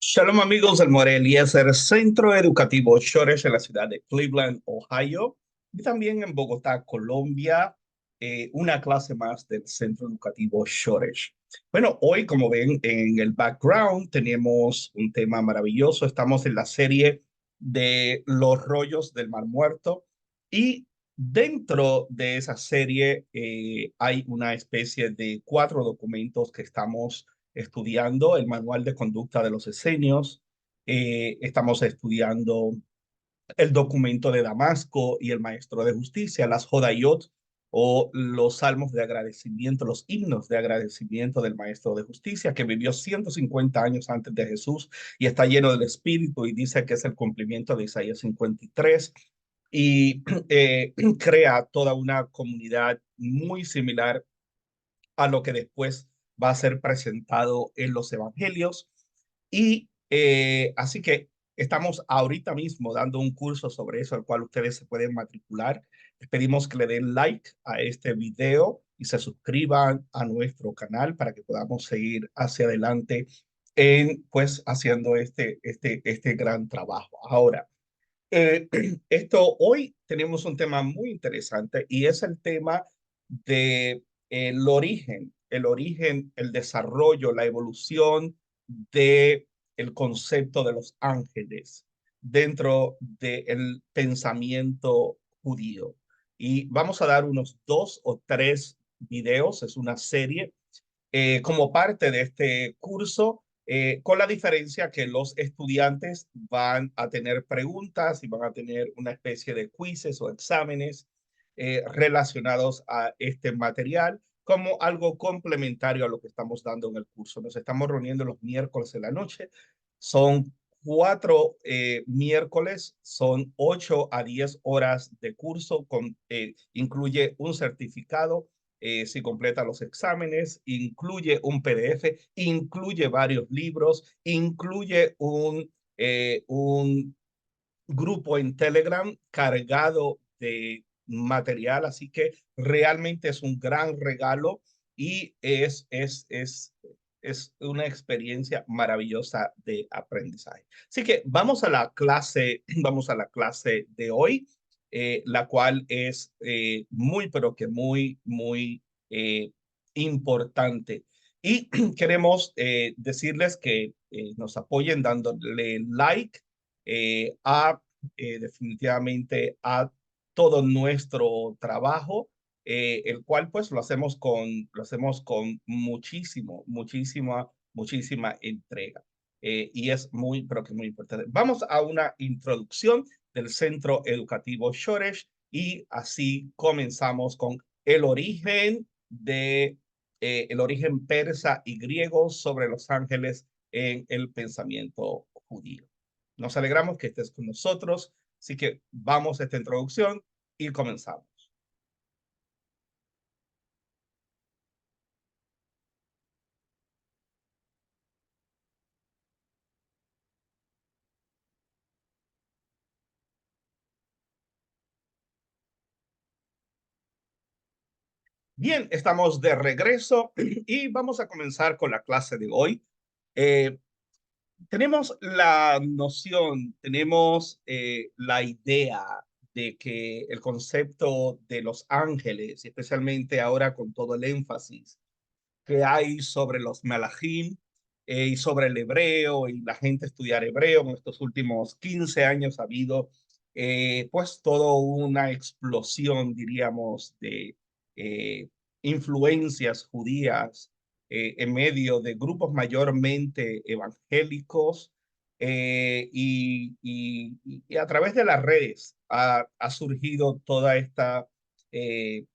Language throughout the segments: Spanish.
Shalom amigos del Eliezer Centro Educativo Shores en la ciudad de Cleveland, Ohio, y también en Bogotá, Colombia, una clase más del Centro Educativo Shores. Bueno, hoy como ven en el background tenemos un tema maravilloso. Estamos en la serie de los rollos del Mar Muerto y dentro de esa serie hay una especie de 4 documentos que estamos estudiando: el manual de conducta de los esenios, estamos estudiando el documento de Damasco y el maestro de justicia, las Jodayot o los salmos de agradecimiento, los himnos de agradecimiento del maestro de justicia, que vivió 150 años antes de Jesús y está lleno del Espíritu y dice que es el cumplimiento de Isaías 53 y crea toda una comunidad muy similar a lo que después va a ser presentado en los evangelios. Y así que estamos ahorita mismo dando un curso sobre eso, al cual ustedes se pueden matricular. Les pedimos que le den like a este video y se suscriban a nuestro canal para que podamos seguir hacia adelante en pues haciendo este gran trabajo. Ahora, eh, hoy tenemos un tema muy interesante y es el tema de el origen, el desarrollo, la evolución de el concepto de los ángeles dentro del pensamiento judío. Y vamos a dar unos 2 o 3 videos, es una serie como parte de este curso, con la diferencia que los estudiantes van a tener preguntas y van a tener una especie de quizzes o exámenes relacionados a este material como algo complementario a lo que estamos dando en el curso. Nos estamos reuniendo los miércoles en la noche. Son 4 miércoles, son 8 a 10 horas de curso, incluye un certificado si completa los exámenes, incluye un PDF, incluye varios libros, incluye un grupo en Telegram cargado de material, así que realmente es un gran regalo y es una experiencia maravillosa de aprendizaje. Así que vamos a la clase de hoy, la cual es muy, pero que muy eh, importante. Y queremos decirles que nos apoyen dándole like definitivamente a todo nuestro trabajo, el cual pues lo hacemos con muchísima entrega. Y es muy, pero que muy importante. Vamos a una introducción del Centro Educativo Shoresh y así comenzamos con el origen el origen persa y griego sobre los ángeles en el pensamiento judío. Nos alegramos que estés con nosotros, así que vamos a esta introducción y comenzamos. Bien, estamos de regreso y vamos a comenzar con la clase de hoy. Eh, tenemos la noción, tenemos la idea de que el concepto de los ángeles, y especialmente ahora con todo el énfasis que hay sobre los melajim y sobre el hebreo y la gente estudiar hebreo. En estos últimos 15 años ha habido pues toda una explosión, diríamos, de eh, influencias judías en medio de grupos mayormente evangélicos y a través de las redes ha surgido toda eh,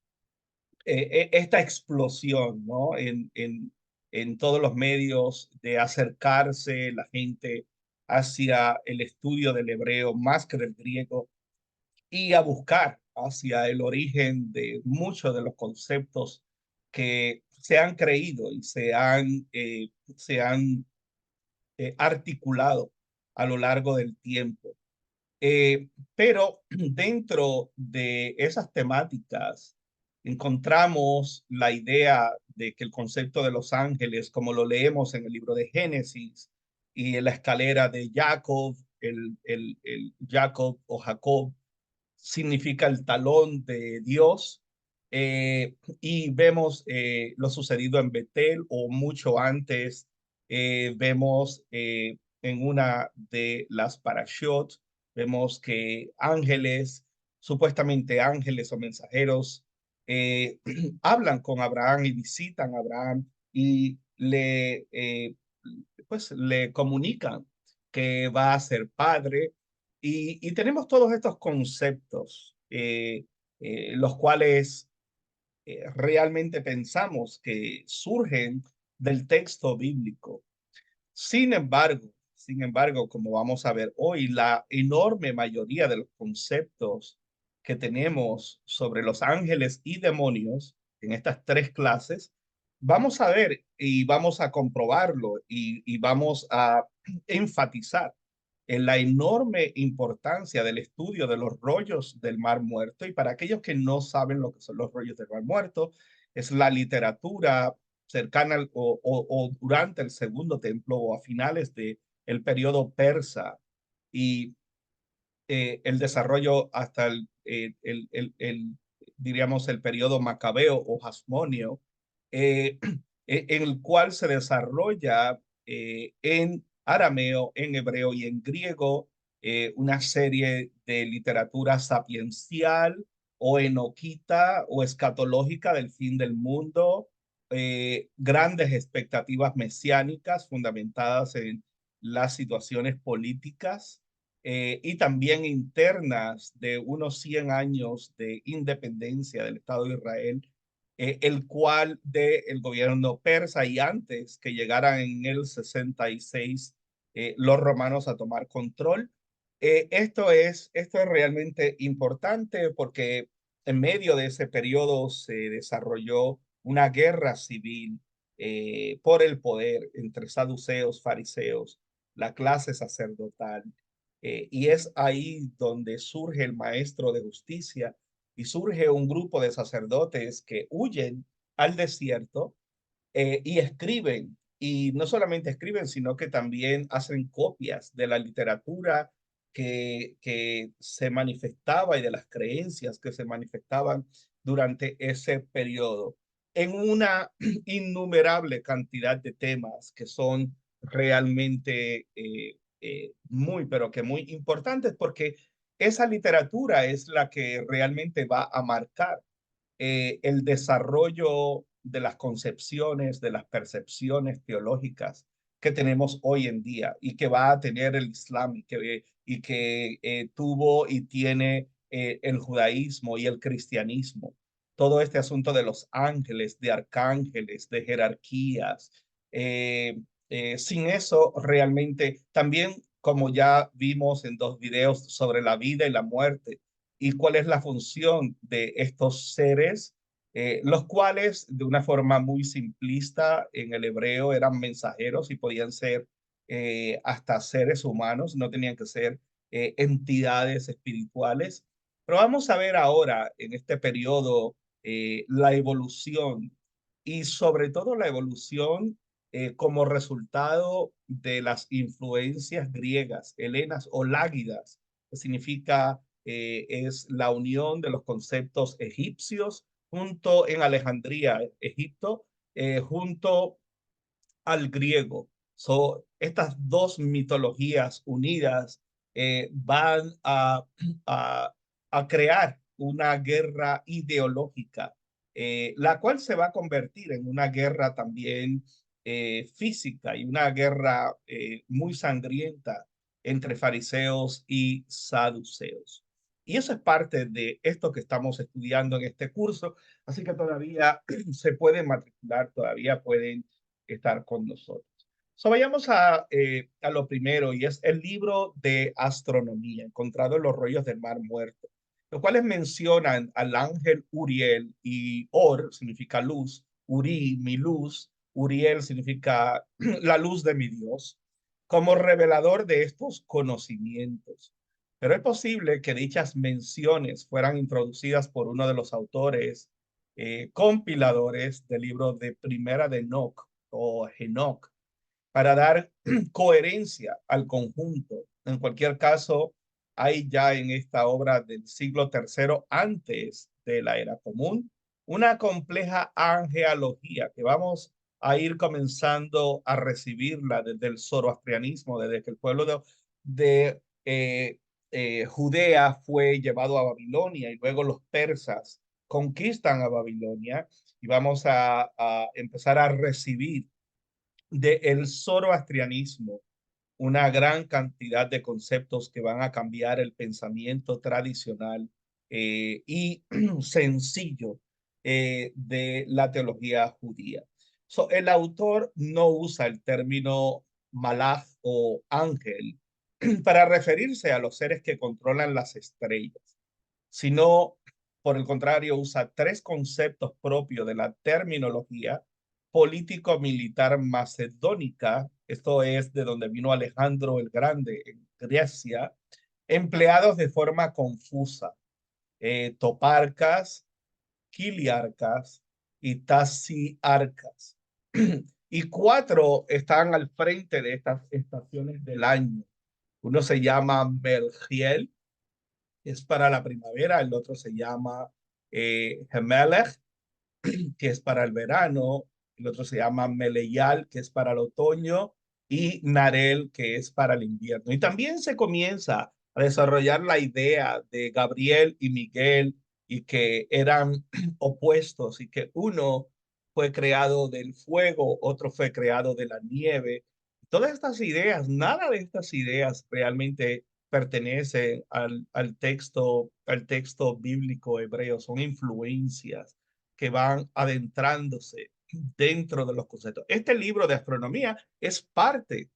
esta explosión, ¿no? En todos los medios de acercarse la gente hacia el estudio del hebreo más que del griego y a buscar hacia el origen de muchos de los conceptos que se han creído y se han articulado a lo largo del tiempo. Pero dentro de esas temáticas encontramos la idea de que el concepto de los ángeles, como lo leemos en el libro de Génesis y la escalera de Jacob, el Jacob o Jacob significa el talón de Dios. Y vemos lo sucedido en Betel o mucho antes. Vemos en una de las parashot, vemos que ángeles, supuestamente ángeles o mensajeros, eh, hablan con Abraham y visitan a Abraham y pues, le comunican que va a ser padre y tenemos todos estos conceptos, los cuales realmente pensamos que surgen del texto bíblico. Sin embargo, como vamos a ver hoy, la enorme mayoría de los conceptos que tenemos sobre los ángeles y demonios en estas tres clases, vamos a ver y vamos a comprobarlo y vamos a enfatizar en la enorme importancia del estudio de los rollos del Mar Muerto. Y para aquellos que no saben lo que son los rollos del Mar Muerto, es la literatura cercana o durante el segundo templo o a finales de el periodo persa y el desarrollo hasta diríamos, el periodo macabeo o hasmonio, eh, en el cual se desarrolla en arameo, en hebreo y en griego una serie de literatura sapiencial o enoquita o escatológica del fin del mundo, grandes expectativas mesiánicas fundamentadas en las situaciones políticas y también internas de unos 100 años de independencia del Estado de Israel, el cual del gobierno persa y antes que llegaran en el 66 los romanos a tomar control. Esto es realmente importante porque en medio de ese periodo se desarrolló una guerra civil por el poder entre saduceos, fariseos, la clase sacerdotal. Y es ahí donde surge el maestro de justicia y surge un grupo de sacerdotes que huyen al desierto y escriben. Y no solamente escriben, sino que también hacen copias de la literatura que se manifestaba y de las creencias que se manifestaban durante ese periodo en una innumerable cantidad de temas que son realmente muy, pero que muy importantes porque esa literatura es la que realmente va a marcar el desarrollo de las concepciones, de las percepciones teológicas que tenemos hoy en día y que va a tener el Islam y que tuvo y tiene el judaísmo y el cristianismo. Todo este asunto de los ángeles, de arcángeles, de jerarquías. Sin eso, realmente, también como ya vimos en dos videos sobre la vida y la muerte, y cuál es la función de estos seres, los cuales de una forma muy simplista en el hebreo eran mensajeros y podían ser hasta seres humanos, no tenían que ser entidades espirituales. Pero vamos a ver ahora en este periodo la evolución y sobre todo la evolución como resultado de las influencias griegas, helenas o lágidas, que significa es la unión de los conceptos egipcios junto en Alejandría, Egipto, junto al griego. Estas dos mitologías unidas van a, a crear una guerra ideológica, la cual se va a convertir en una guerra también física y una guerra muy sangrienta entre fariseos y saduceos. Y eso es parte de esto que estamos estudiando en este curso, así que todavía se pueden matricular, todavía pueden estar con nosotros. Vayamos a lo primero, y es el libro de astronomía, encontrado en los rollos del Mar Muerto, los cuales mencionan al ángel Uriel, y Or significa luz, Uri, mi luz, Uriel significa la luz de mi Dios, como revelador de estos conocimientos. Pero es posible que dichas menciones fueran introducidas por uno de los autores compiladores del libro de Primera de Enoch o Enoch, para dar coherencia al conjunto. En cualquier caso, hay ya en esta obra del siglo tercero antes de la era común una compleja angeología que vamos a ir comenzando a recibirla desde el zoroastrianismo, desde que el pueblo de Judea fue llevado a Babilonia y luego los persas conquistan a Babilonia y vamos a empezar a recibir del zoroastrianismo una gran cantidad de conceptos que van a cambiar el pensamiento tradicional y sencillo de la teología judía. So, el autor no usa el término malach o ángel para referirse a los seres que controlan las estrellas, sino por el contrario usa tres conceptos propios de la terminología político-militar macedónica, esto es de donde vino Alejandro el Grande en Grecia, empleados de forma confusa, toparcas, quiliarcas y tasiarcas. Y cuatro están al frente de estas estaciones del año. Uno se llama Melchiel, es para la primavera, el otro se llama Gemelech, que es para el verano, el otro se llama Meleyal, que es para el otoño, y Narel, que es para el invierno. Y también se comienza a desarrollar la idea de Gabriel y Miguel y que eran opuestos y que uno fue creado del fuego, otro fue creado de la nieve. Todas estas ideas, nada de estas ideas realmente pertenecen al texto bíblico hebreo, son influencias que van adentrándose dentro de los conceptos. Este libro de astronomía es parte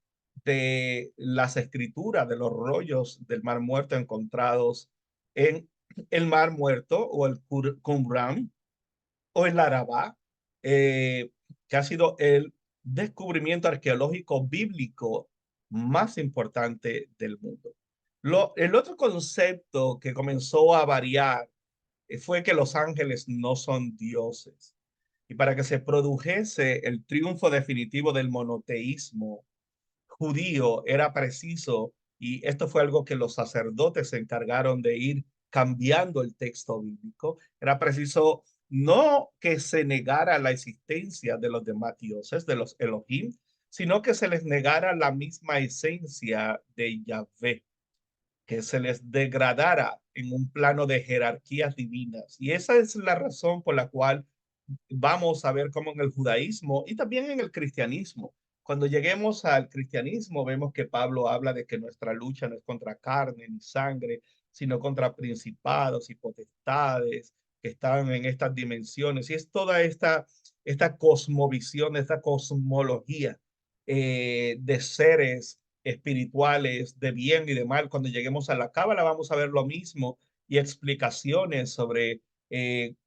de las escrituras de los rollos del Mar Muerto encontrados en el Mar Muerto o el Qumran o el Arabá, que ha sido el descubrimiento arqueológico bíblico más importante del mundo. El otro concepto que comenzó a variar fue que los ángeles no son dioses. Y para que se produjese el triunfo definitivo del monoteísmo judío, era preciso, y esto fue algo que los sacerdotes se encargaron de ir cambiando el texto bíblico, era preciso no que se negara la existencia de los demás dioses, de los Elohim, sino que se les negara la misma esencia de Yahvé, que se les degradara en un plano de jerarquías divinas. Y esa es la razón por la cual vamos a ver cómo en el judaísmo y también en el cristianismo, cuando lleguemos al cristianismo, vemos que Pablo habla de que nuestra lucha no es contra carne ni sangre, sino contra principados y potestades que están en estas dimensiones. Y es toda esta cosmovisión, esta cosmología de seres espirituales, de bien y de mal. Cuando lleguemos a la Cábala vamos a ver lo mismo y explicaciones sobre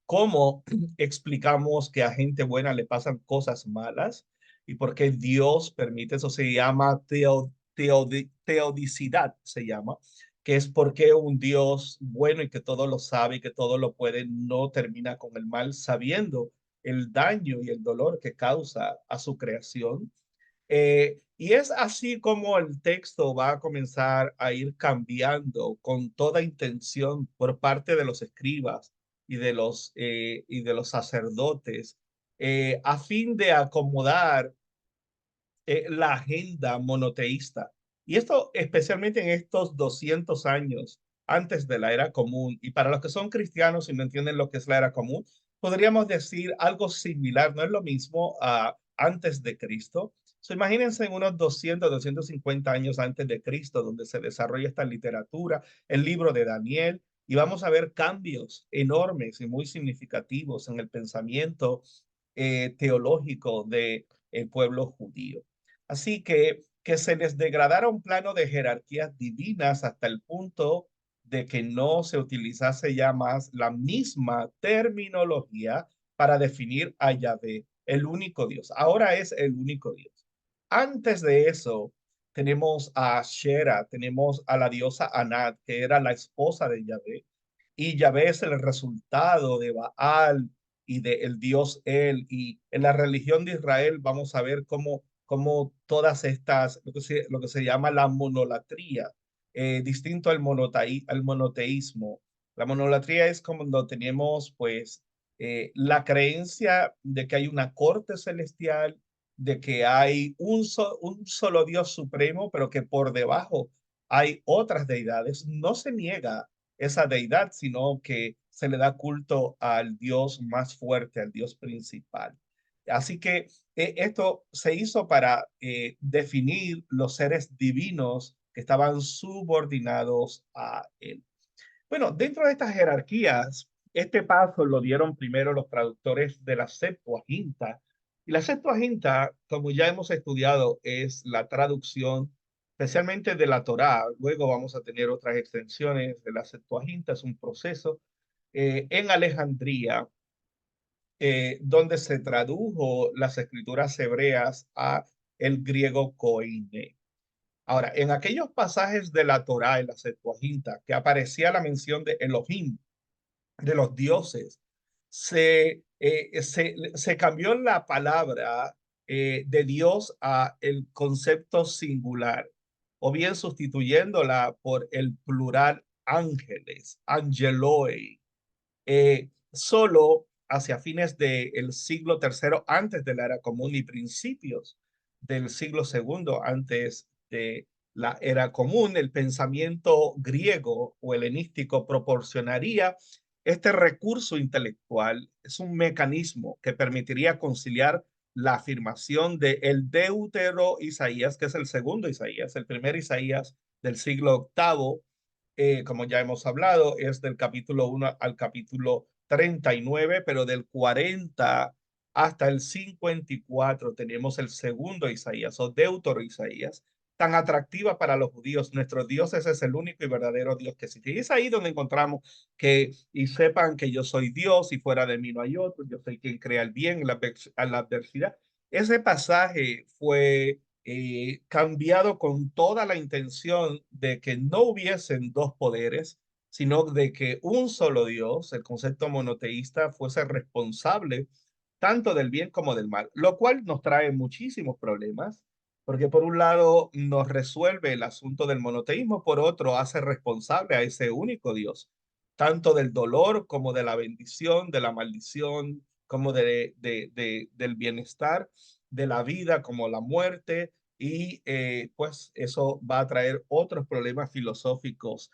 cómo explicamos que a gente buena le pasan cosas malas y por qué Dios permite eso. Se llama teodicidad, se llama, que es porque un Dios bueno y que todo lo sabe y que todo lo puede no termina con el mal sabiendo el daño y el dolor que causa a su creación. Y es así como el texto va a comenzar a ir cambiando con toda intención por parte de los escribas y de los sacerdotes, a fin de acomodar la agenda monoteísta. Y esto especialmente en estos 200 años antes de la era común. Y para los que son cristianos y no entienden lo que es la era común, podríamos decir algo similar, no es lo mismo a antes de Cristo. So, imagínense en unos 200, 250 años antes de Cristo, donde se desarrolla esta literatura, el libro de Daniel, y vamos a ver cambios enormes y muy significativos en el pensamiento teológico del pueblo judío. Así que se les degradara un plano de jerarquías divinas hasta el punto de que no se utilizase ya más la misma terminología para definir a Yahvé, el único Dios. Ahora es el único Dios. Antes de eso, tenemos a Shera, tenemos a la diosa Anat, que era la esposa de Yahvé, y Yahvé es el resultado de Baal y del dios El. Y en la religión de Israel vamos a ver cómo como todas estas, lo que se llama la monolatría, distinto al monoteísmo. La monolatría es cuando tenemos, pues, la creencia de que hay una corte celestial, de que hay un solo Dios supremo, pero que por debajo hay otras deidades. No se niega esa deidad, sino que se le da culto al Dios más fuerte, al Dios principal. Así que esto se hizo para definir los seres divinos que estaban subordinados a él. Bueno, dentro de estas jerarquías, este paso lo dieron primero los traductores de la Septuaginta. Y la Septuaginta, como ya hemos estudiado, es la traducción especialmente de la Torá. Luego vamos a tener otras extensiones de la Septuaginta. Es un proceso en Alejandría, donde se tradujo las escrituras hebreas a el griego koine. Ahora, en aquellos pasajes de la Torá, en la Septuaginta, que aparecía la mención de Elohim, de los dioses, se cambió la palabra de Dios a el concepto singular, o bien sustituyéndola por el plural ángeles, angeloi. Solo hacia fines del siglo tercero antes de la era común y principios del siglo segundo antes de la era común, el pensamiento griego o helenístico proporcionaría este recurso intelectual. Es un mecanismo que permitiría conciliar la afirmación de el deutero Isaías, que es el segundo Isaías, el primer Isaías del siglo octavo, como ya hemos hablado, es del capítulo 1 al capítulo 39, pero del 40 hasta el 54 tenemos el segundo Isaías o Deutero Isaías, tan atractiva para los judíos. Nuestro Dios ese es el único y verdadero Dios que existe. Y es ahí donde encontramos que, y sepan que yo soy Dios y fuera de mí no hay otro, yo soy quien crea el bien en la adversidad. Ese pasaje fue cambiado con toda la intención de que no hubiesen dos poderes, sino de que un solo Dios, el concepto monoteísta, fuese responsable tanto del bien como del mal, lo cual nos trae muchísimos problemas, porque por un lado nos resuelve el asunto del monoteísmo, por otro hace responsable a ese único Dios, tanto del dolor como de la bendición, de la maldición, como del bienestar, de la vida como la muerte, y pues eso va a traer otros problemas filosóficos,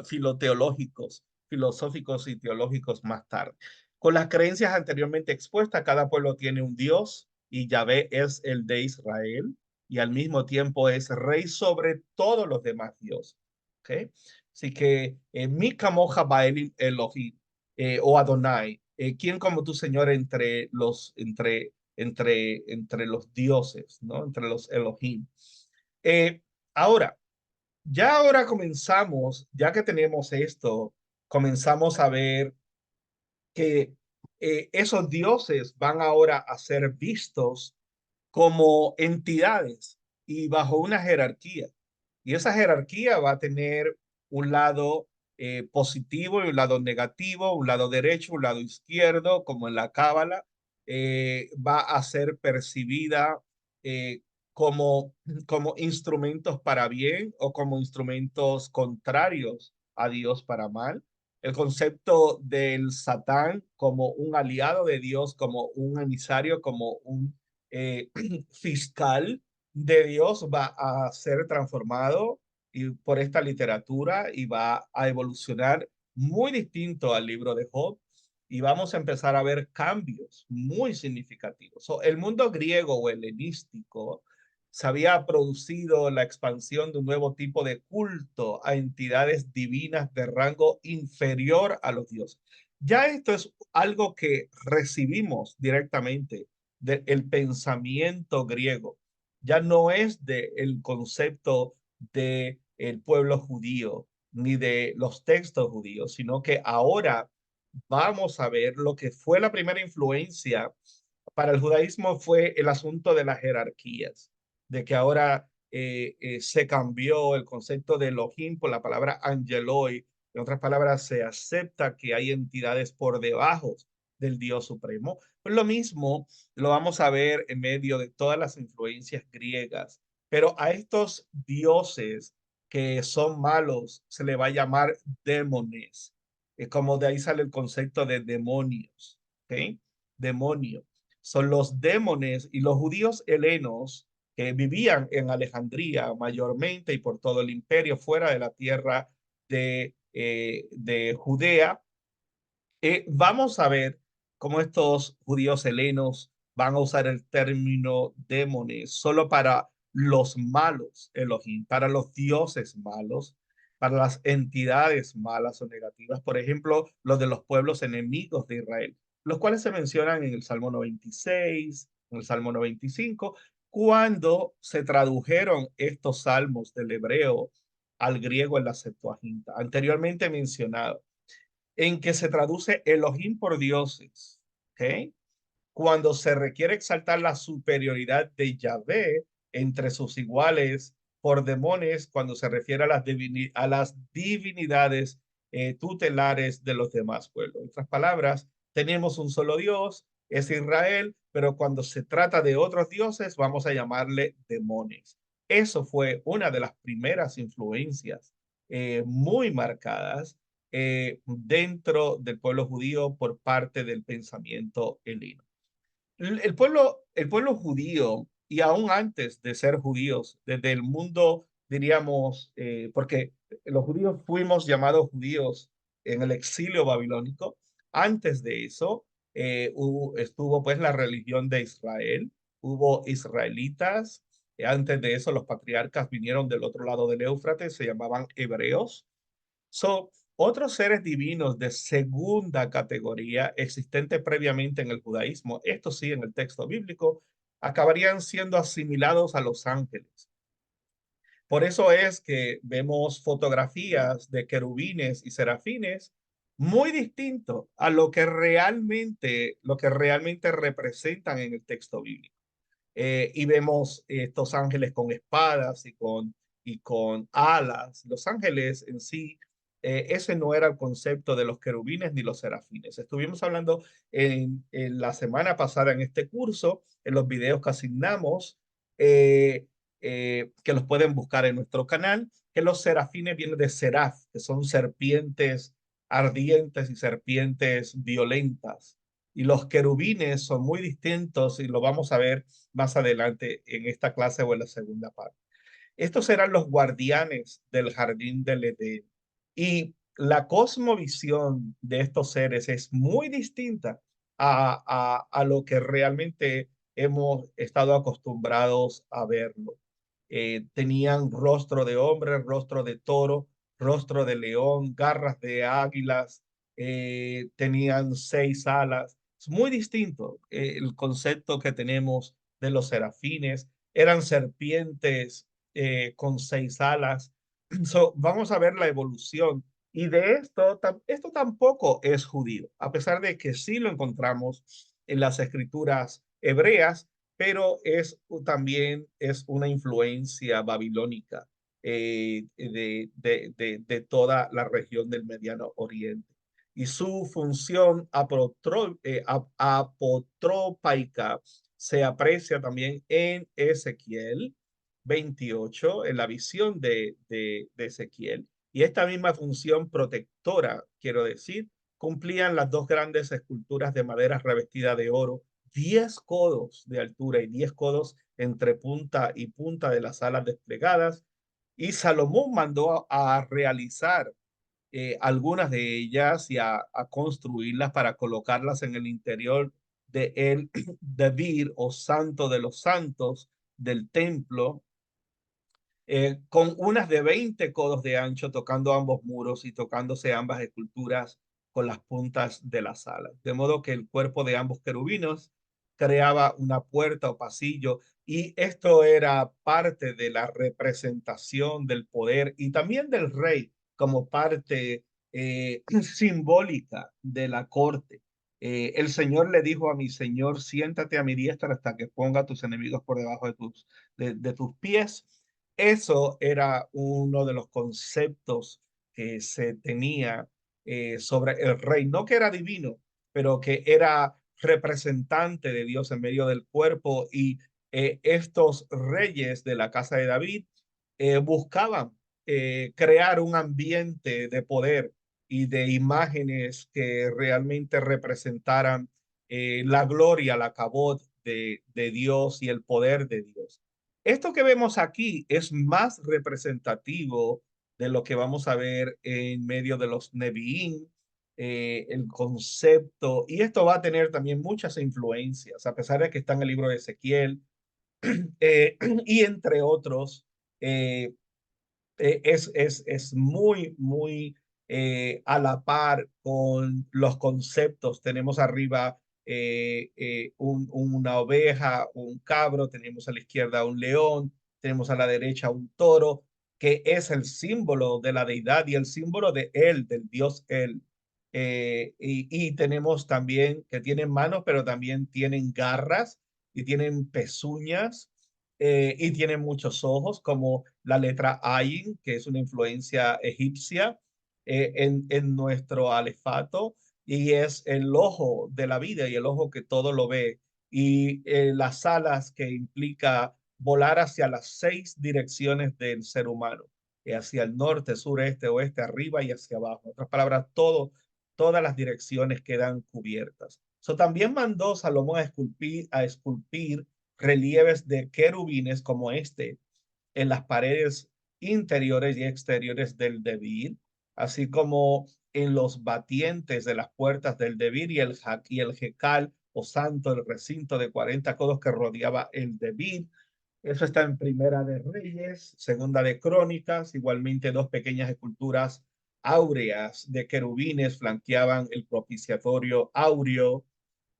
filoteológicos, filosóficos y teológicos más tarde. Con las creencias anteriormente expuestas, cada pueblo tiene un Dios y Yahvé es el de Israel y al mismo tiempo es rey sobre todos los demás dioses. ¿Okay? Así que Mika Moja Baelim Elohim o Adonai, ¿quién como tu Señor entre los dioses, ¿no? Entre los Elohim? Eh, ahora, ya ahora comenzamos, ya que tenemos esto, comenzamos a ver que esos dioses van ahora a ser vistos como entidades y bajo una jerarquía. Y esa jerarquía va a tener un lado positivo y un lado negativo, un lado derecho, un lado izquierdo, como en la cábala. Va a ser percibida eh, como, como instrumentos para bien o como instrumentos contrarios a Dios para mal. El concepto del Satán como un aliado de Dios, como un emisario, como un eh, fiscal de Dios va a ser transformado y por esta literatura y va a evolucionar muy distinto al libro de Job y vamos a empezar a ver cambios muy significativos. El mundo griego o helenístico se había producido la expansión de un nuevo tipo de culto a entidades divinas de rango inferior a los dioses. Ya esto es algo que recibimos directamente del pensamiento griego. Ya no es del concepto del pueblo judío ni de los textos judíos, sino que ahora vamos a ver lo que fue la primera influencia para el judaísmo fue el asunto de las jerarquías, de que ahora se cambió el concepto de Elohim por la palabra angeloi. En otras palabras, se acepta que hay entidades por debajo del Dios supremo. Pues lo mismo lo vamos a ver en medio de todas las influencias griegas, pero a estos dioses que son malos se le va a llamar demones, como de ahí sale el concepto de demonios, ¿ok? Demonio. Son los demones y los judíos helenos que vivían en Alejandría mayormente y por todo el imperio fuera de la tierra de Judea. Vamos a ver cómo estos judíos helenos van a usar el término demones solo para los malos Elohim, para los dioses malos, para las entidades malas o negativas, por ejemplo, los de los pueblos enemigos de Israel, los cuales se mencionan en el Salmo 96, en el Salmo 95, cuando se tradujeron estos salmos del hebreo al griego en la Septuaginta, anteriormente mencionado en que se traduce Elohim por dioses, ¿ok? Cuando se requiere exaltar la superioridad de Yahvé entre sus iguales por demones, cuando se refiere a las divinidades tutelares de los demás pueblos. En otras palabras, tenemos un solo Dios, es Israel, pero cuando se trata de otros dioses, vamos a llamarle demones. Eso fue una de las primeras influencias muy marcadas dentro del pueblo judío por parte del pensamiento heleno. El pueblo judío, y aún antes de ser judíos, desde el mundo, diríamos, porque los judíos fuimos llamados judíos en el exilio babilónico, antes de eso estuvo pues la religión de Israel, hubo israelitas, antes de eso los patriarcas vinieron del otro lado del Éufrates, se llamaban hebreos. Otros seres divinos de segunda categoría existentes previamente en el judaísmo, esto sí en el texto bíblico, acabarían siendo asimilados a los ángeles. Por eso es que vemos fotografías de querubines y serafines muy distintos a lo que realmente representan en el texto bíblico. Y vemos estos ángeles con espadas y con alas. Los ángeles en sí, ese no era el concepto de los querubines ni los serafines. Estuvimos hablando en la semana pasada en este curso, en los videos que asignamos, que los pueden buscar en nuestro canal, que los serafines vienen de seraf, que son serpientes ardientes y serpientes violentas. Y los querubines son muy distintos y lo vamos a ver más adelante en esta clase o en la segunda parte. Estos eran los guardianes del jardín del Edén. Y la cosmovisión de estos seres es muy distinta a lo que realmente hemos estado acostumbrados a verlo. Tenían rostro de hombre, rostro de toro, rostro de león, garras de águilas, tenían 6 alas. Es muy distinto el concepto que tenemos de los serafines. Eran serpientes con 6 alas. Vamos a ver la evolución. Y de esto tampoco es judío, a pesar de que sí lo encontramos en las escrituras hebreas, pero también es una influencia babilónica de toda la región del Mediano Oriente. Y su función apotropaica se aprecia también en Ezequiel 28, en la visión de Ezequiel. Y esta misma función protectora, quiero decir, cumplían las dos grandes esculturas de madera revestida de oro, 10 codos de altura y 10 codos entre punta y punta de las alas desplegadas. Y Salomón mandó a realizar algunas de ellas y a construirlas para colocarlas en el interior de el Debir o Santo de los Santos del templo, con unas de 20 codos de ancho tocando ambos muros y tocándose ambas esculturas con las puntas de las alas. De modo que el cuerpo de ambos querubinos creaba una puerta o pasillo y esto era parte de la representación del poder y también del rey como parte simbólica de la corte. El Señor le dijo a mi Señor, siéntate a mi diestra hasta que ponga a tus enemigos por debajo de tus pies. Eso era uno de los conceptos que se tenía sobre el rey, no que era divino, pero que era representante de Dios en medio del cuerpo. Y estos reyes de la casa de David buscaban crear un ambiente de poder y de imágenes que realmente representaran la gloria, la cabot de Dios y el poder de Dios. Esto que vemos aquí es más representativo de lo que vamos a ver en medio de los Nevi'im, el concepto, y esto va a tener también muchas influencias, a pesar de que está en el libro de Ezequiel, y entre otros, eh, es muy, muy a la par con los conceptos. Tenemos arriba una oveja, un cabro, tenemos a la izquierda un león, tenemos a la derecha un toro, que es el símbolo de la deidad y el símbolo de él, del Dios él. Y tenemos también que tienen manos, pero también tienen garras y tienen pezuñas y tiene muchos ojos, como la letra Ayin, que es una influencia egipcia en nuestro alefato, y es el ojo de la vida y el ojo que todo lo ve, y las alas que implica volar hacia las 6 direcciones del ser humano, hacia el norte, sur, este, oeste, arriba y hacia abajo. En otras palabras, todas las direcciones quedan cubiertas. También mandó Salomón a esculpir relieves de querubines como este en las paredes interiores y exteriores del Debir, así como en los batientes de las puertas del Debir y el Jecal o santo, el recinto de 40 codos que rodeaba el Debir. Eso está en Primera de Reyes, Segunda de Crónicas, igualmente dos pequeñas esculturas áureas de querubines flanqueaban el propiciatorio áureo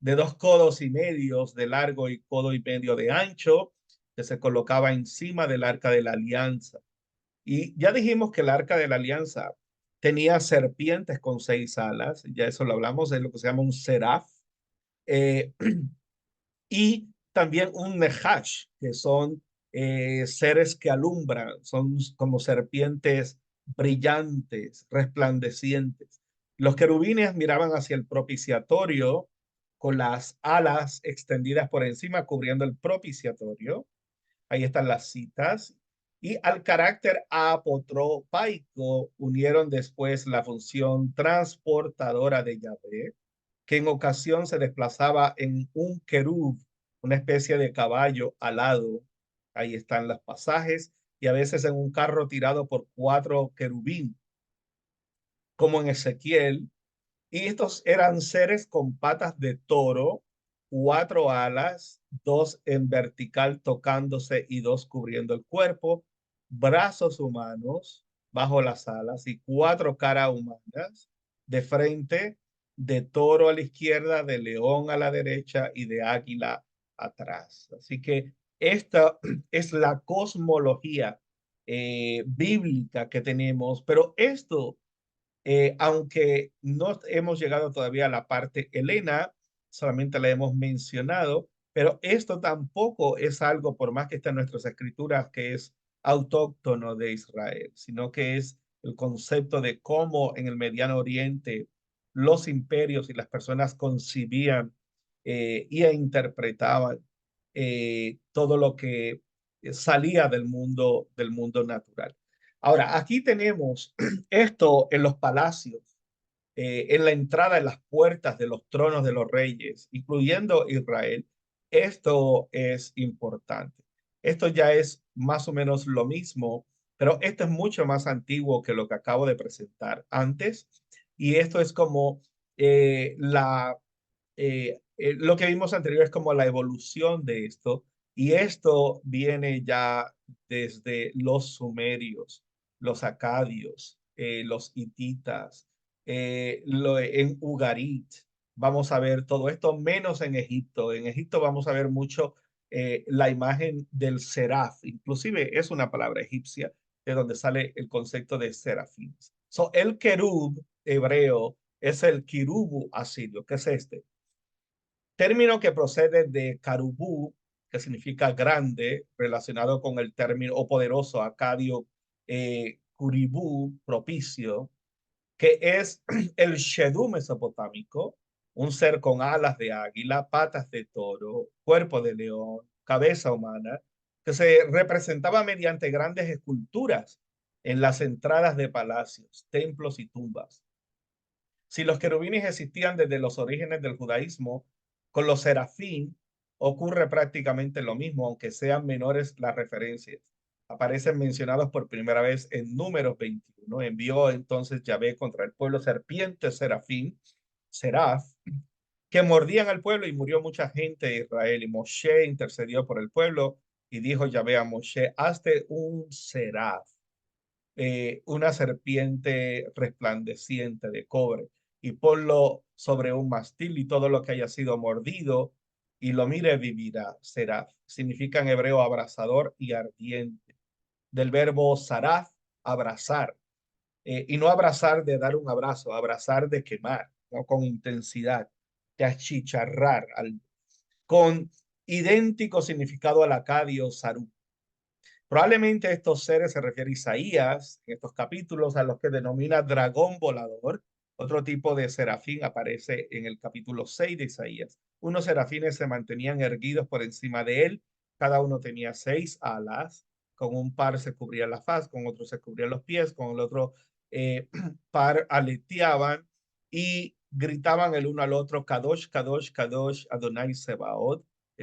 de 2 codos y medio de largo y codo y medio de ancho, que se colocaba encima del arca de la alianza. Y ya dijimos que el arca de la alianza tenía serpientes con 6 alas, ya eso lo hablamos, es lo que se llama un seraf, eh, y también un nehash, que son seres que alumbran, son como serpientes brillantes, resplandecientes. Los querubines miraban hacia el propiciatorio con las alas extendidas por encima, cubriendo el propiciatorio. Ahí están las citas. Y al carácter apotropaico unieron después la función transportadora de Yahvé, que en ocasión se desplazaba en un querub, una especie de caballo alado. Ahí están los pasajes, y a veces en un carro tirado por 4 querubín, como en Ezequiel. Y estos eran seres con patas de toro, 4 alas, 2 en vertical tocándose y 2 cubriendo el cuerpo, brazos humanos bajo las alas y 4 caras humanas de frente, de toro a la izquierda, de león a la derecha y de águila atrás. Así que esta es la cosmología bíblica que tenemos, pero esto aunque no hemos llegado todavía a la parte helena, solamente la hemos mencionado, pero esto tampoco es algo, por más que está en nuestras escrituras, que es autóctono de Israel, sino que es el concepto de cómo en el Mediano Oriente los imperios y las personas concibían y interpretaban todo lo que salía del mundo natural. Ahora, aquí tenemos esto en los palacios, en la entrada, en las puertas de los tronos de los reyes, incluyendo Israel. Esto es importante. Esto ya es más o menos lo mismo, pero esto es mucho más antiguo que lo que acabo de presentar antes. Y esto es como lo que vimos anterior es como la evolución de esto. Y esto viene ya desde los sumerios, los acadios, los hititas, en Ugarit. Vamos a ver todo esto, menos en Egipto. En Egipto vamos a ver mucho la imagen del seraf. Inclusive es una palabra egipcia de donde sale el concepto de serafín. El querub hebreo es el kirubu asirio, que es este término que procede de carubú, que significa grande, relacionado con el término o poderoso acadio curibú, propicio, que es el shedú mesopotámico, un ser con alas de águila, patas de toro, cuerpo de león, cabeza humana, que se representaba mediante grandes esculturas en las entradas de palacios, templos y tumbas. Si los querubines existían desde los orígenes del judaísmo, con los serafín ocurre prácticamente lo mismo, aunque sean menores las referencias. Aparecen mencionados por primera vez en Números 21. Envió entonces Yahvé contra el pueblo serpientes serafín, seraf, que mordían al pueblo y murió mucha gente de Israel. Y Moshe intercedió por el pueblo y dijo Yahvé a Moshe, hazte un seraf, una serpiente resplandeciente de cobre y ponlo sobre un mastil y todo lo que haya sido mordido y lo mire vivirá, será. Significa en hebreo abrasador y ardiente. Del verbo saraf, abrazar. Y no abrazar de dar un abrazo, abrazar de quemar, ¿no? Con intensidad, de achicharrar, con idéntico significado al acadio sarú. Probablemente estos seres se refiere a Isaías, en estos capítulos, a los que denomina dragón volador. Otro tipo de serafín aparece en el capítulo 6 de Isaías. Unos serafines se mantenían erguidos por encima de él. Cada uno tenía 6 alas. Con un par se cubría la faz, con otro se cubría los pies, con el otro eh, par aleteaban y gritaban el uno al otro, Kadosh, Kadosh, Kadosh, Adonai Sebaot,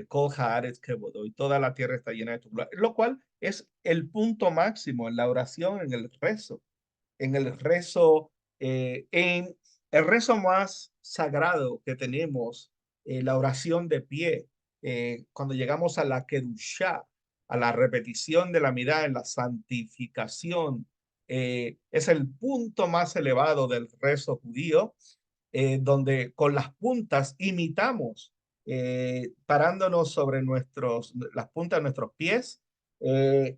Kol Haaretz Kebodó, y toda la tierra está llena de tu gloria, lo cual es el punto máximo en la oración, en el rezo, en el rezo más sagrado que tenemos, la oración de pie, cuando llegamos a la Kedushá, a la repetición de la mirada en la santificación, es el punto más elevado del rezo judío, donde con las puntas imitamos, parándonos sobre las puntas de nuestros pies, eh,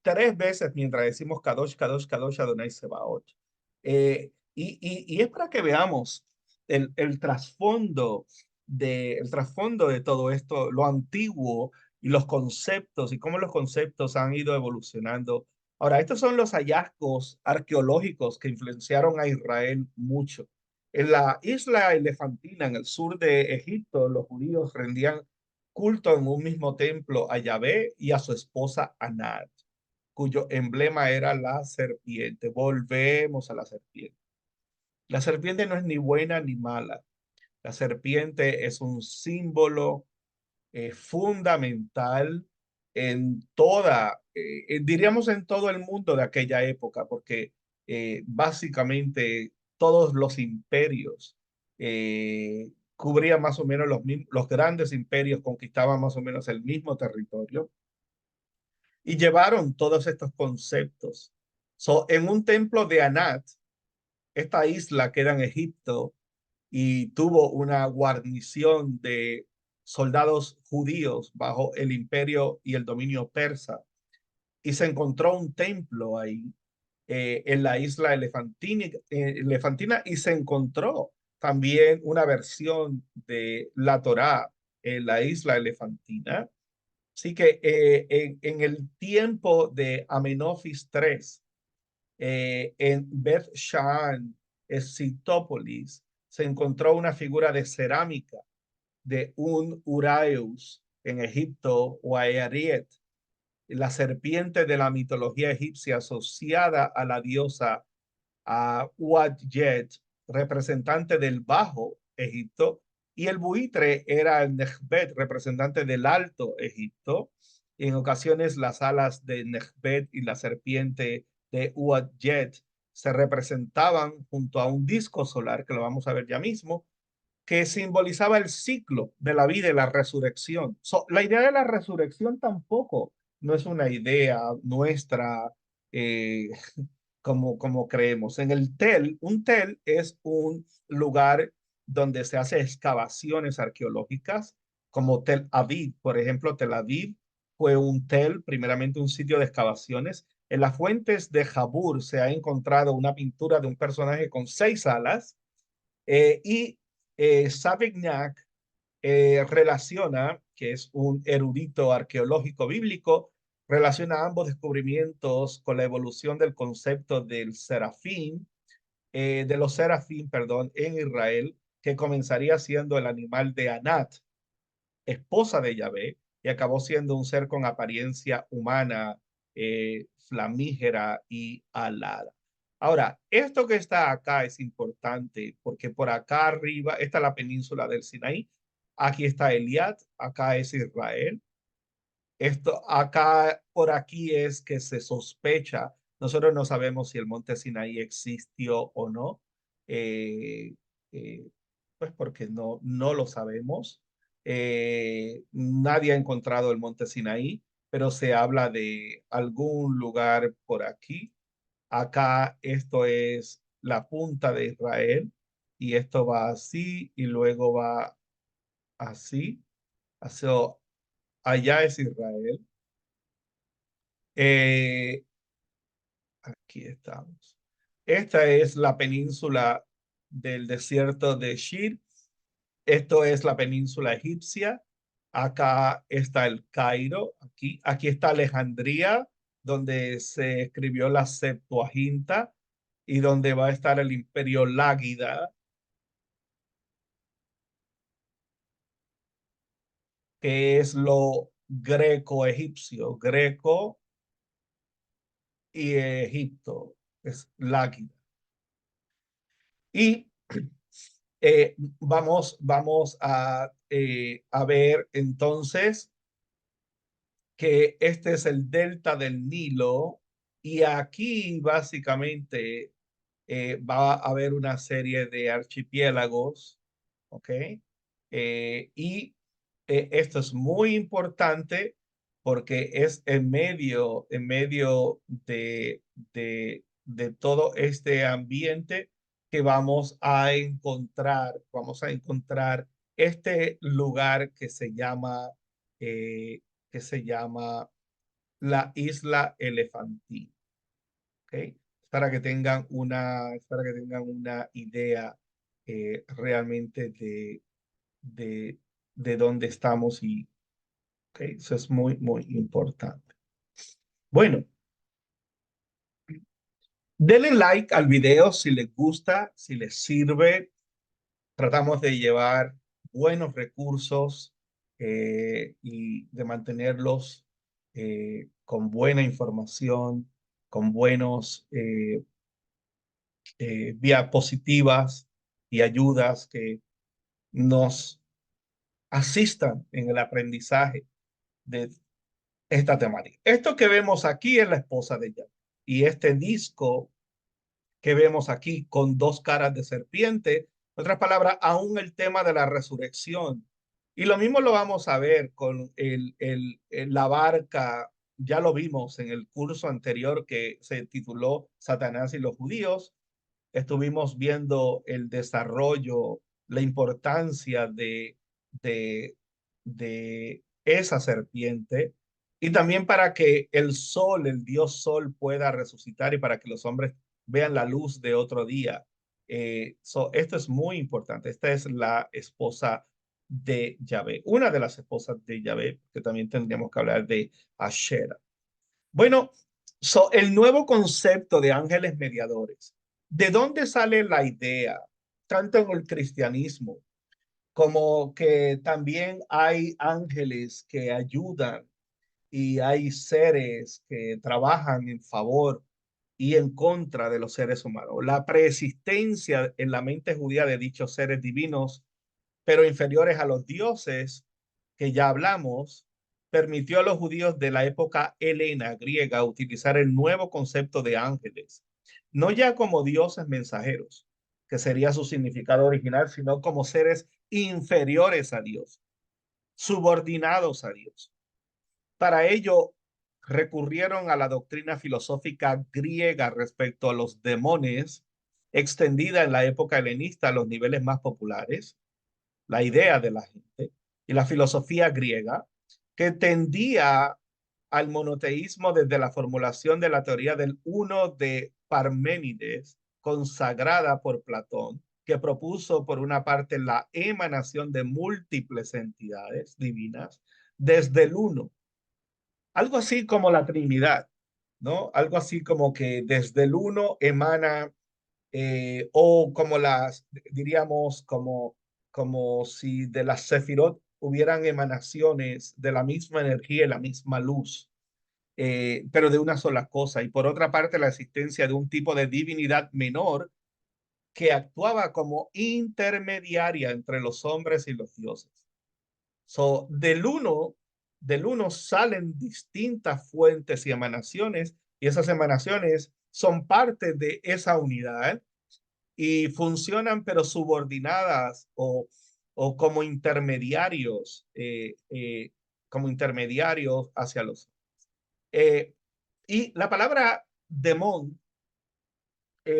3 veces mientras decimos Kadosh, Kadosh, Kadosh, Adonai Sebaot. Y es para que veamos el el trasfondo de todo esto, lo antiguo y los conceptos y cómo los conceptos han ido evolucionando. Ahora, estos son los hallazgos arqueológicos que influenciaron a Israel mucho. En la isla Elefantina, en el sur de Egipto, los judíos rendían culto en un mismo templo a Yahvé y a su esposa Anat, cuyo emblema era la serpiente. Volvemos a la serpiente. La serpiente no es ni buena ni mala. La serpiente es un símbolo fundamental en diríamos en todo el mundo de aquella época, porque básicamente todos los imperios cubrían más o menos los grandes imperios conquistaban más o menos el mismo territorio y llevaron todos estos conceptos. En un templo de Anat, esta isla queda en Egipto y tuvo una guarnición de soldados judíos bajo el imperio y el dominio persa. Y se encontró un templo ahí, en la isla Elefantina, y se encontró también una versión de la Torá en la isla Elefantina. Así que en el tiempo de Amenofis III, en Beth Shan, Escitópolis, se encontró una figura de cerámica de un Uraeus en Egipto, o Aeriet, la serpiente de la mitología egipcia asociada a la diosa a Uadjet, representante del Bajo Egipto, y el buitre era el Nechbet, representante del Alto Egipto. En ocasiones las alas de Nechbet y la serpiente de Uadjet se representaban junto a un disco solar, que lo vamos a ver ya mismo, que simbolizaba el ciclo de la vida y la resurrección. La idea de la resurrección tampoco no es una idea nuestra, eh, como creemos. En el un tel es un lugar donde se hace excavaciones arqueológicas, como Tel Aviv. Por ejemplo, Tel Aviv fue un tel, primeramente un sitio de excavaciones. En las fuentes de Jabur se ha encontrado una pintura de un personaje con 6 alas, y Savignac relaciona, que es un erudito arqueológico bíblico, relaciona ambos descubrimientos con la evolución del concepto del serafín, de los serafín, perdón, en Israel, que comenzaría siendo el animal de Anat, esposa de Yahvé, y acabó siendo un ser con apariencia humana, flamígera y alada. Ahora, esto que está acá es importante porque por acá arriba está la península del Sinaí, aquí está Eliad, acá es Israel. Esto acá, por aquí es que se sospecha. Nosotros no sabemos si el monte Sinaí existió o no, eh, eh, pues porque no lo sabemos. Nadie ha encontrado el monte Sinaí, pero se habla de algún lugar por aquí. Acá esto es la punta de Israel y esto va así y luego va así. So, allá es Israel. Eh, Aquí estamos. Esta es la península del desierto de Shir. Esto es la península egipcia. Acá está el Cairo. Aquí está Alejandría, donde se escribió la Septuaginta y donde va a estar el Imperio Láguida, que es lo greco-egipcio. Greco y Egipto es Láguida. Y vamos a ver entonces que este es el delta del Nilo y aquí básicamente va a haber una serie de archipiélagos, ¿ok? Esto es muy importante porque es en medio de todo este ambiente que vamos a encontrar este lugar eh, que se llama la Isla Elefantina, ¿ok? Para que tengan una idea realmente de, de dónde estamos y ¿ok? Eso es muy, muy importante. Bueno, denle like al video si les gusta, si les sirve. Tratamos de llevar buenos recursos y de mantenerlos con buena información, con buenos diapositivas y ayudas que nos asistan en el aprendizaje de esta temática. Esto que vemos aquí es la esposa de ella. Y este disco que vemos aquí con dos caras de serpiente, en otras palabras, aún el tema de la resurrección. Y lo mismo lo vamos a ver con la barca, ya lo vimos en el curso anterior que se tituló Satanás y los judíos, estuvimos viendo el desarrollo, la importancia de, de esa serpiente y también para que el sol, el dios sol pueda resucitar y para que los hombres vean la luz de otro día. Esto es muy importante. Esta es la esposa de Yahvé, una de las esposas de Yahvé, que también tendríamos que hablar de Asherah. Bueno, el nuevo concepto de ángeles mediadores. ¿De dónde sale la idea? Tanto en el cristianismo como que también hay ángeles que ayudan y hay seres que trabajan en favor y en contra de los seres humanos. La preexistencia en la mente judía de dichos seres divinos pero inferiores a los dioses que ya hablamos, permitió a los judíos de la época helena griega utilizar el nuevo concepto de ángeles, no ya como dioses mensajeros, que sería su significado original, sino como seres inferiores a Dios, subordinados a Dios. Para ello, recurrieron a la doctrina filosófica griega respecto a los demonios, extendida en la época helenista a los niveles más populares, la idea de la gente y la filosofía griega, que tendía al monoteísmo desde la formulación de la teoría del uno de Parménides, consagrada por Platón, que propuso por una parte la emanación de múltiples entidades divinas desde el uno, algo así como la Trinidad, ¿no? Algo así como que desde el uno emana o como diríamos, como si de las Sefirot hubieran emanaciones de la misma energía y la misma luz, pero de una sola cosa. Y por otra parte, la existencia de un tipo de divinidad menor que actuaba como intermediaria entre los hombres y los dioses. So, del uno salen distintas fuentes y emanaciones, y esas emanaciones son parte de esa unidad y funcionan pero subordinadas o como intermediarios hacia los. Y la palabra demon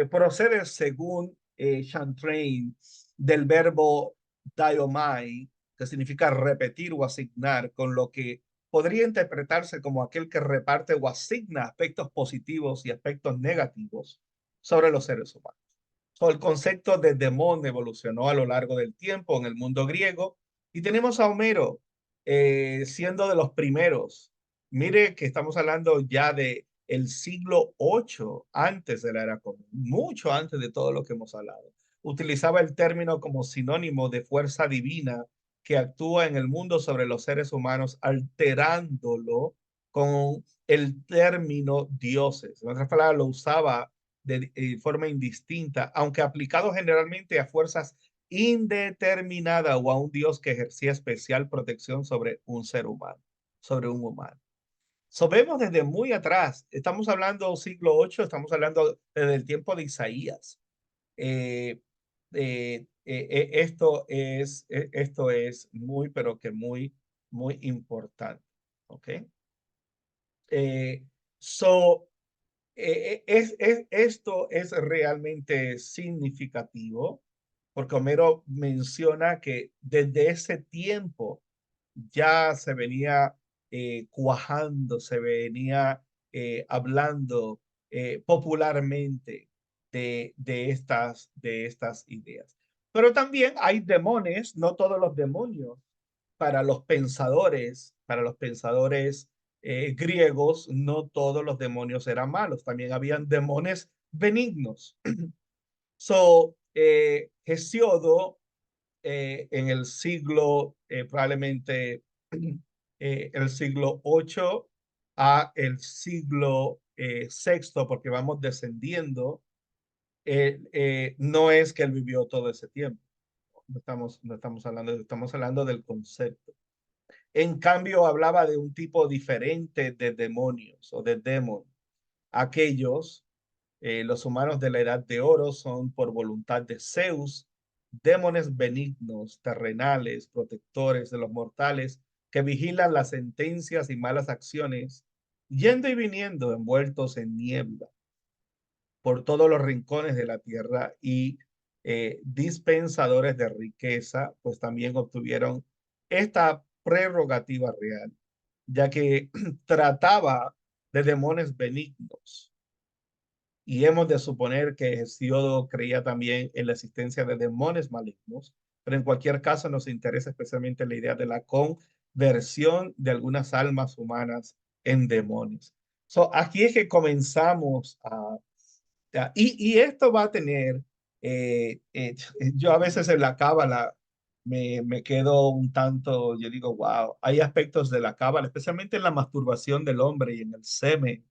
procede según Chantrain del verbo diomai, que significa repetir o asignar, con lo que podría interpretarse como aquel que reparte o asigna aspectos positivos y aspectos negativos sobre los seres humanos. So, el concepto de demon evolucionó a lo largo del tiempo en el mundo griego y tenemos a Homero siendo de los primeros. Mire que estamos hablando ya de el siglo 8 antes de la era común, mucho antes de todo lo que hemos hablado. Utilizaba el término como sinónimo de fuerza divina que actúa en el mundo sobre los seres humanos, alterándolo con el término dioses. En otras palabras, lo usaba de forma indistinta, aunque aplicado generalmente a fuerzas indeterminadas o a un Dios que ejercía especial protección sobre un ser humano, sobre un humano. So, vemos desde muy atrás, estamos hablando siglo 8, estamos hablando desde el tiempo de Isaías. Eh, esto es muy, pero que muy, muy importante. ¿Ok? Eh, so, esto es realmente significativo porque Homero menciona que desde ese tiempo ya se venía cuajando, se venía hablando popularmente de estas ideas. Pero también hay demonios, no todos los demonios para los pensadores griegos, no todos los demonios eran malos, también habían demonios benignos. So, Hesíodo en el siglo, probablemente el siglo 8 a el siglo sexto, porque vamos descendiendo, no es que él vivió todo ese tiempo. No estamos hablando, estamos hablando del concepto. En cambio, hablaba de un tipo diferente de demonios o de demon. Aquellos, los humanos de la Edad de Oro son por voluntad de Zeus, demones benignos, terrenales, protectores de los mortales, que vigilan las sentencias y malas acciones, yendo y viniendo envueltos en niebla por todos los rincones de la tierra y dispensadores de riqueza, pues también obtuvieron esta prerrogativa real, ya que trataba de demonios benignos. Y hemos de suponer que Hesíodo creía también en la existencia de demonios malignos, pero en cualquier caso nos interesa especialmente la idea de la conversión de algunas almas humanas en demonios. So, aquí es que comenzamos y esto va a tener, yo a veces en la cábala me quedo un tanto, yo digo, wow, hay aspectos de la cábala, especialmente en la masturbación del hombre y en el semen,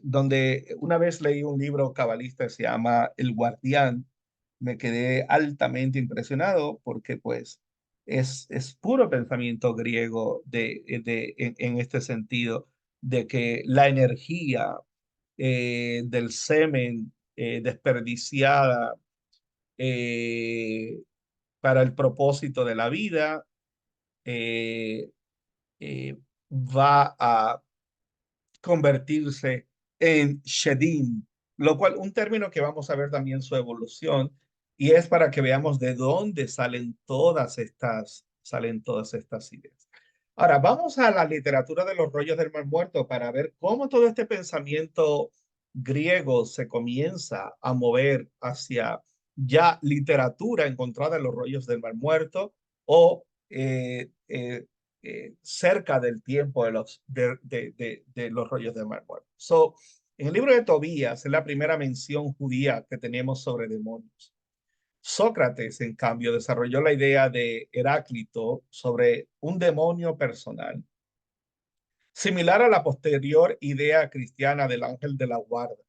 donde una vez leí un libro cabalista que se llama El Guardián, me quedé altamente impresionado porque pues es puro pensamiento griego en este sentido, de que la energía del semen desperdiciada eh, para el propósito de la vida eh, eh, va a convertirse en Shedim, lo cual un término que vamos a ver también su evolución y es para que veamos de dónde salen todas estas ideas. Ahora, vamos a la literatura de los rollos del Mar Muerto para ver cómo todo este pensamiento griego se comienza a mover hacia ya literatura encontrada en los rollos del Mar Muerto o cerca del tiempo de los rollos de Mar Muerto. So, En el libro de Tobías es la primera mención judía que tenemos sobre demonios. Sócrates, en cambio, desarrolló la idea de Heráclito sobre un demonio personal, similar a la posterior idea cristiana del ángel de la guarda,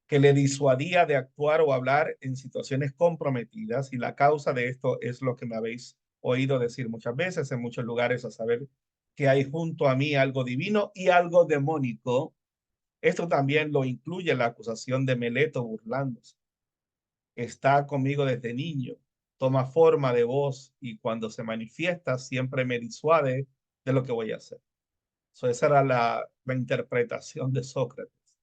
que le disuadía de actuar o hablar en situaciones comprometidas, y la causa de esto es lo que me habéis oído decir muchas veces en muchos lugares, a saber que hay junto a mí algo divino y algo demónico. Esto también lo incluye la acusación de Meleto burlándose. Está conmigo desde niño, toma forma de voz y cuando se manifiesta siempre me disuade de lo que voy a hacer. Esa era la interpretación de Sócrates.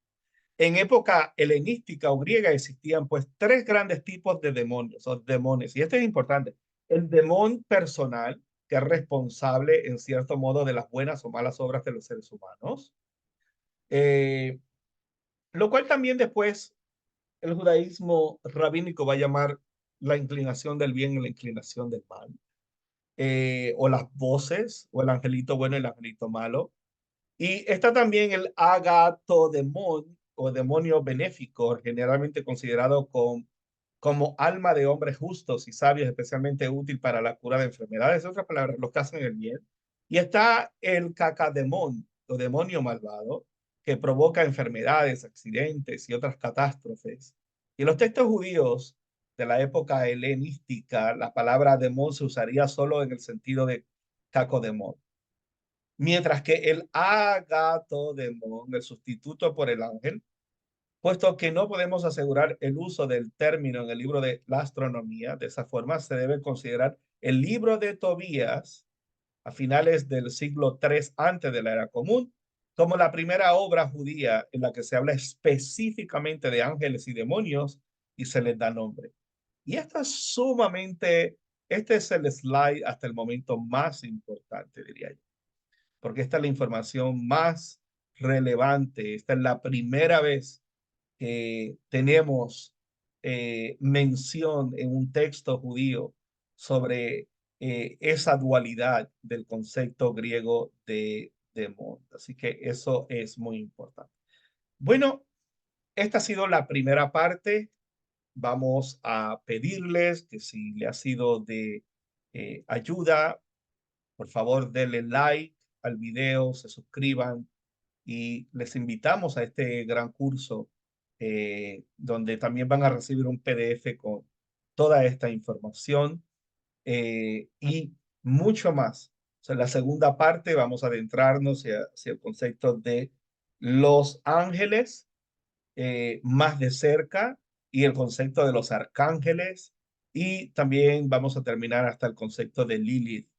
En época helenística o griega existían pues tres grandes tipos de demonios o demonios. Y esto es importante. El demonio personal, que es responsable en cierto modo de las buenas o malas obras de los seres humanos. Eh, lo cual también después el judaísmo rabínico va a llamar la inclinación del bien y la inclinación del mal. O las voces, o el angelito bueno y el angelito malo. Y está también el agatodemón o demonio benéfico, generalmente considerado como alma de hombres justos y sabios, especialmente útil para la cura de enfermedades. En otras palabras, los que hacen el bien. Y está el cacademón o demonio malvado, que provoca enfermedades, accidentes y otras catástrofes. Y en los textos judíos de la época helenística, la palabra demón se usaría solo en el sentido de cacodemón. Mientras que el agatodemón, el sustituto por el ángel, puesto que no podemos asegurar el uso del término en el libro de la astronomía, de esa forma se debe considerar el libro de Tobías a finales del siglo III antes de la era común como la primera obra judía en la que se habla específicamente de ángeles y demonios y se les da nombre. Y esto es sumamente, este es el slide hasta el momento más importante, diría yo, porque esta es la información más relevante. Esta es la primera vez que tenemos mención en un texto judío sobre esa dualidad del concepto griego de demon. Así que eso es muy importante. Bueno, esta ha sido la primera parte. Vamos a pedirles que si le ha sido de ayuda, por favor denle like al video, se suscriban y les invitamos a este gran curso donde también van a recibir un PDF con toda esta información y mucho más. O sea, en la segunda parte vamos a adentrarnos hacia el concepto de los ángeles más de cerca y el concepto de los arcángeles y también vamos a terminar hasta el concepto de Lilith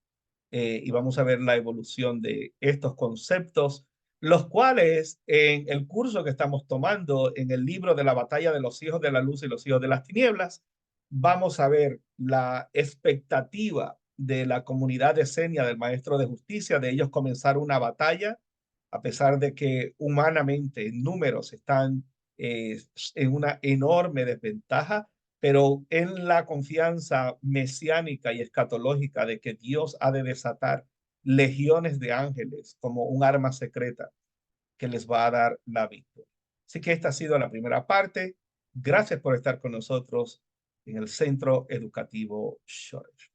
y vamos a ver la evolución de estos conceptos, los cuales en el curso que estamos tomando en el libro de la batalla de los hijos de la luz y los hijos de las tinieblas, vamos a ver la expectativa de la comunidad de Senia, del maestro de justicia, de ellos comenzar una batalla, a pesar de que humanamente en números están en una enorme desventaja, pero en la confianza mesiánica y escatológica de que Dios ha de desatar legiones de ángeles como un arma secreta que les va a dar la victoria. Así que esta ha sido la primera parte. Gracias por estar con nosotros en el Centro Educativo Shortage.